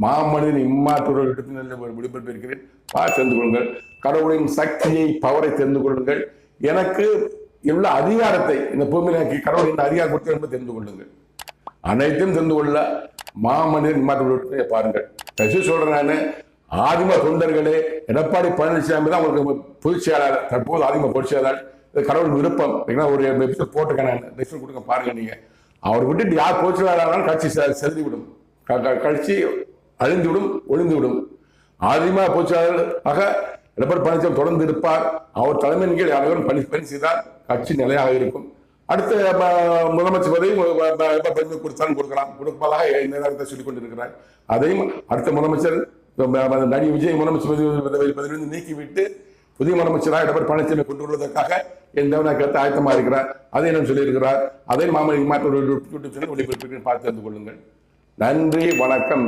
மாமனிதன் இம்மாற்றோடு விடுபட்டு இருக்கிறேன். தெரிந்து கொள்ளுங்கள். கடவுளின் சக்தியை, பவரை தெரிந்து கொள்ளுங்கள். எனக்கு உள்ள அதிகாரத்தை இந்த பூமியில கடவுளின் அதிகாரம் கொடுத்து என்பதை தெரிந்து கொள்ளுங்கள். அனைத்தையும் தெரிந்து கொள்ள மாமனிதன் இம்மாற்றோடு பாருங்கள். சொல்றேன் நானு, ஆதிம தொண்டர்களே, எடப்பாடி பழனிசாமி தான் உங்களுக்கு பொதுச் செயலாளர், தற்போது ஆதிம பொதுச் செயலாளர். கடவுள் விருப்பம் ஒரு எபிசோட் போட்டுக்க நான் கொடுக்க பாருங்க. நீங்க அவர் விட்டுட்டு யார் பொதுச் செயலாளர் கட்சி செலுத்திவிடும், கட்சி அழிந்துவிடும், ஒளிந்துவிடும். ஆதிம பொதுச் செயலாளராக எடப்பாடி பழனிசாமி தொடர்ந்து இருப்பார். அவர் தலைமையின் கீழ் அனைவரும் பணி செய்தால் கட்சி நிலையாக இருக்கும். அடுத்த முதலமைச்சர் பதவி கொடுத்தாலும் கொடுப்பதாக இந்த நேரத்தை சொல்லிக் கொண்டிருக்கிறார். அதையும் அடுத்த முதலமைச்சர் நடிகை விஜய் முதலமைச்சர் பதவியிலிருந்து நீக்கிவிட்டு புதிய முதலமைச்சராக எடப்பாடி பழனிசாமி கொண்டு வருவதற்காக என் கருத்து ஆயத்தமா இருக்கிறார். அதை நான் சொல்லியிருக்கிறார். அதை மாமல்ல யூடியூப் சேனல் ஒளிபரப்பு பார்த்து தெரிந்து கொள்ளுங்கள். நன்றி, வணக்கம்.